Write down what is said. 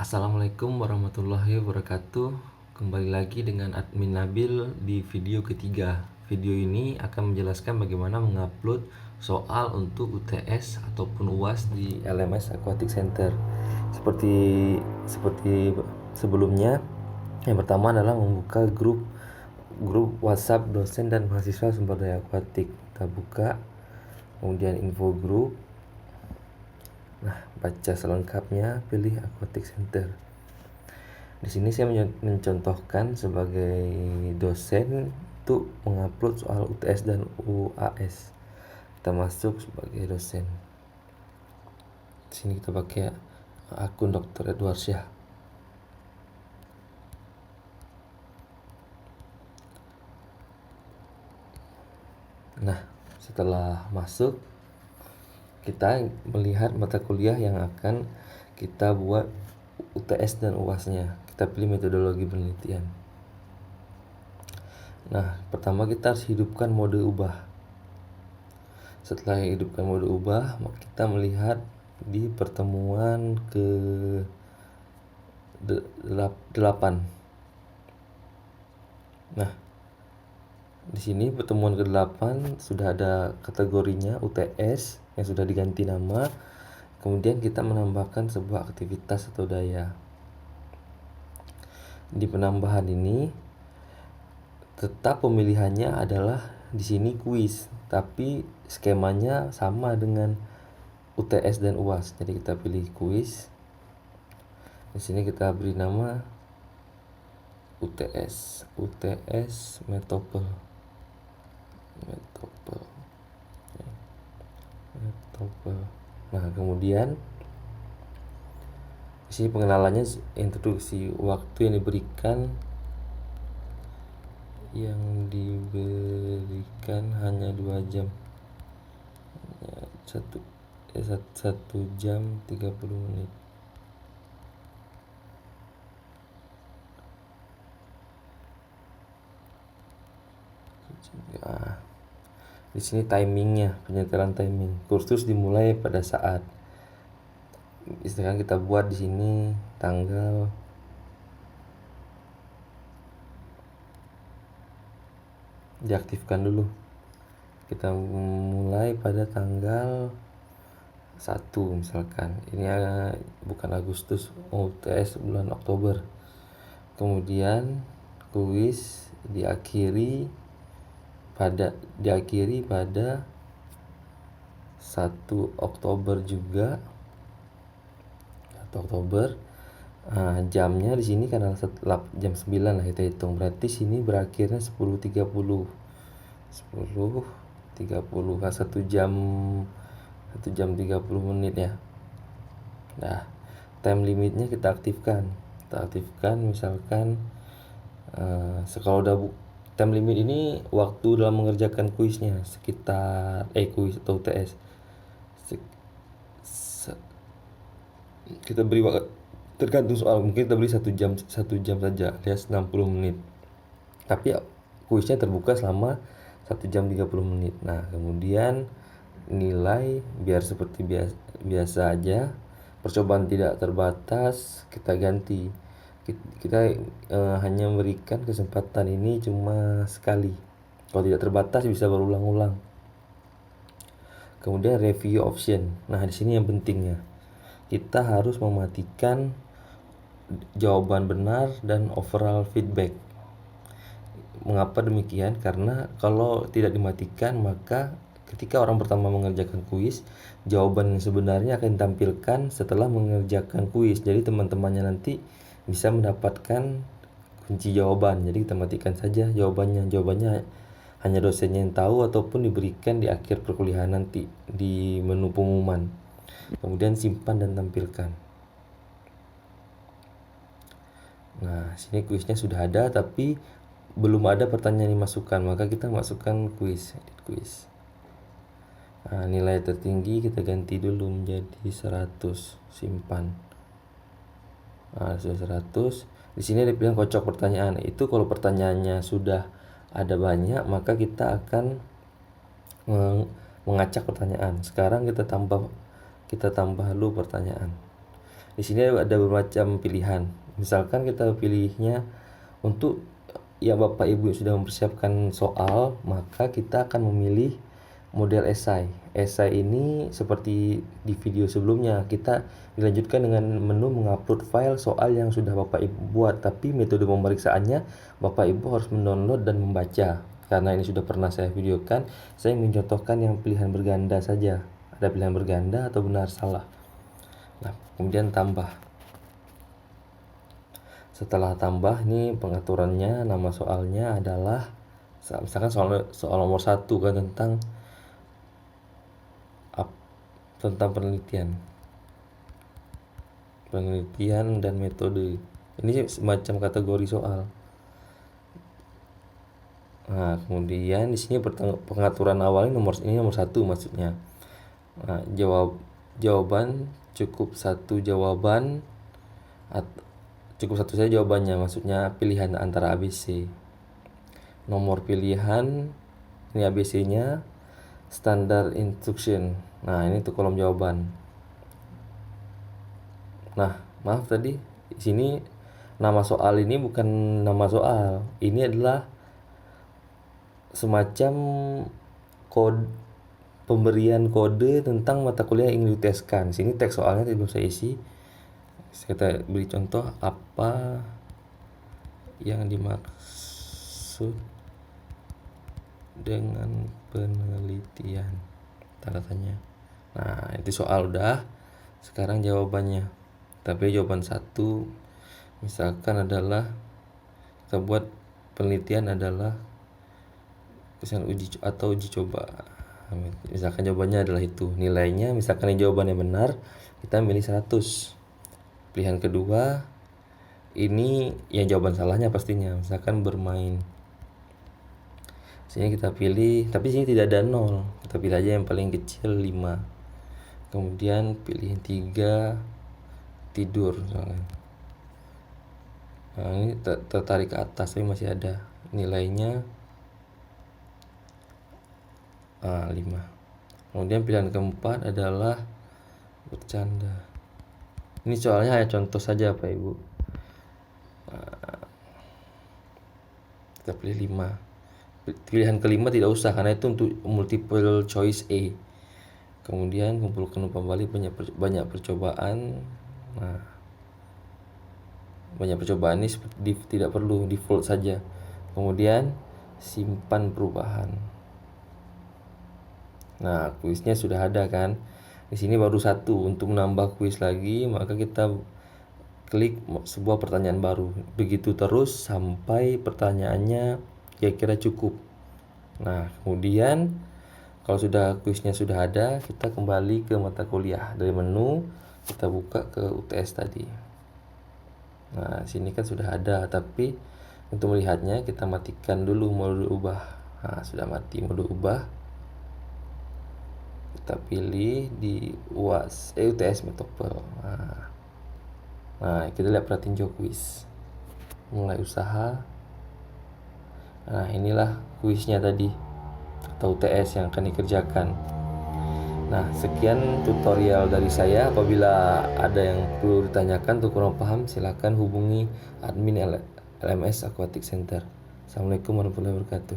Assalamualaikum warahmatullahi wabarakatuh. Kembali lagi dengan admin Nabil di video ketiga. Video ini akan menjelaskan bagaimana mengupload soal untuk UTS ataupun UAS di LMS Aquatic Center. Seperti sebelumnya, yang pertama adalah membuka grup WhatsApp dosen dan mahasiswa sumber daya akuatik. Kita buka, kemudian info grup. Nah, baca selengkapnya, pilih Aquatic Center. Di sini saya mencontohkan sebagai dosen untuk mengupload soal UTS dan UAS. Kita masuk sebagai dosen. Di sini kita pakai akun Dr. Edward Syah. Nah, setelah masuk, kita melihat mata kuliah yang akan kita buat UTS dan UAS-nya. Kita pilih metodologi penelitian. Nah, pertama kita harus hidupkan mode ubah. Setelah hidupkan mode ubah, kita melihat di pertemuan ke 8. Nah, di sini pertemuan ke-8 sudah ada kategorinya UTS yang sudah diganti nama. Kemudian kita menambahkan sebuah aktivitas atau daya. Di penambahan ini tetap pemilihannya adalah di sini kuis, tapi skemanya sama dengan UTS dan UAS. Jadi kita pilih kuis. Di sini kita beri nama UTS Metopel. Nah, kemudian di sini pengenalannya, introduksi waktu yang diberikan hanya 2 jam. 1 jam 30 menit. Nah, di sini timingnya, penyetelan timing. Kursus dimulai pada saat. Misalkan kita buat di sini tanggal diaktifkan dulu. Kita mulai pada tanggal 1 misalkan. Ini bukan Agustus, UTS bulan Oktober. Kemudian kuis diakhiri pada 1 Oktober juga. 1 Oktober. Jamnya di sini karena jam 9 lah kita hitung. Berarti sini berakhirnya 10.30. 10.30 kan 1 jam 30 menit ya. Nah, time limitnya kita aktifkan. Misalkan kalau udah time limit ini waktu dalam mengerjakan kuisnya sekitar kuis atau UTS. Kita beri waktu tergantung soal, mungkin kita beri 1 jam saja alias 60 menit. Tapi kuisnya terbuka selama 1 jam 30 menit. Nah, kemudian nilai biar seperti biasa aja. Percobaan tidak terbatas kita ganti. Kita hanya memberikan kesempatan ini cuma sekali. Kalau tidak terbatas bisa berulang-ulang. Kemudian review option. Nah, di sini yang pentingnya, kita harus mematikan jawaban benar dan overall feedback. Mengapa demikian? Karena kalau tidak dimatikan, maka ketika orang pertama mengerjakan kuis, jawaban yang sebenarnya akan ditampilkan setelah mengerjakan kuis. Jadi teman-temannya nanti bisa mendapatkan kunci jawaban. Jadi kita matikan saja jawabannya. Jawabannya hanya dosennya yang tahu ataupun diberikan di akhir perkuliahan nanti di menu pengumuman. Kemudian simpan dan tampilkan. Nah, sini kuisnya sudah ada tapi belum ada pertanyaan yang dimasukkan, maka kita masukkan kuis. Nah, nilai tertinggi kita ganti dulu menjadi 100, simpan. Nah, sudah 100. Di sini ada pilihan kocok pertanyaan. Itu kalau pertanyaannya sudah ada banyak, maka kita akan mengacak pertanyaan. Sekarang kita tambah dulu pertanyaan. Di sini ada bermacam pilihan. Misalkan kita pilihnya untuk ya Bapak Ibu yang sudah mempersiapkan soal, maka kita akan memilih model esai. Esai ini seperti di video sebelumnya, kita dilanjutkan dengan menu mengupload file soal yang sudah Bapak Ibu buat, tapi metode pemeriksaannya Bapak Ibu harus mendownload dan membaca. Karena ini sudah pernah saya videokan, saya mencontohkan yang pilihan berganda saja. Ada pilihan berganda atau benar salah. Nah, kemudian tambah. Setelah tambah, ini pengaturannya, nama soalnya adalah misalkan soal nomor 1 kan tentang penelitian dan metode. Ini semacam kategori soal. Nah, kemudian di sini pengaturan awalnya nomor 1 maksudnya. Nah, jawaban cukup satu jawaban, cukup satu saja jawabannya, maksudnya pilihan antara ABC. Nomor pilihan ini ABC-nya, standard instruction. Nah, ini untuk kolom jawaban. Nah, maaf tadi di sini nama soal ini bukan nama soal. Ini adalah semacam pemberian kode tentang mata kuliah yang ingin diteskan. Sini teks soalnya belum saya isi. Kita beri contoh apa yang dimaksud dengan penelitian, tanda tanya. Nah, itu soal udah. Sekarang jawabannya. Tapi jawaban 1 misalkan adalah kita buat penelitian adalah uji coba. Misalkan jawabannya adalah itu. Nilainya misalkan yang jawabannya benar, kita milih 100. Pilihan kedua ini yang jawaban salahnya pastinya, misalkan bermain. Sini kita pilih, tapi sini tidak ada 0. Kita pilih aja yang paling kecil 5. Kemudian pilih 3 tidur misalkan. Nah, ini tertarik ke atas tapi masih ada nilainya 5. Kemudian pilihan keempat adalah bercanda. Ini soalnya hanya contoh saja Pak Ibu. Kita pilih 5. Pilihan kelima tidak usah karena itu untuk multiple choice A. Kemudian kumpulkan kembali banyak percobaan. Nah, banyak percobaan ini tidak perlu, default saja. Kemudian simpan perubahan. Nah, kuisnya sudah ada kan. Di sini baru 1. Untuk menambah kuis lagi, maka kita klik sebuah pertanyaan baru. Begitu terus sampai pertanyaannya kira-kira cukup. Nah, kemudian kalau kuisnya sudah ada, kita kembali ke mata kuliah. Dari menu kita buka ke UTS tadi. Nah, sini kan sudah ada, tapi untuk melihatnya kita matikan dulu mode ubah. Nah, sudah mati mode ubah. Kita pilih di UTS Metopel. Nah, kita lihat Pratinjo kuis. Mulai usaha. Nah, inilah kuisnya tadi atau UTS yang akan dikerjakan. Nah, sekian tutorial dari saya. Apabila ada yang perlu ditanyakan atau kurang paham, silakan hubungi admin LMS Aquatic Center. Assalamualaikum warahmatullahi wabarakatuh.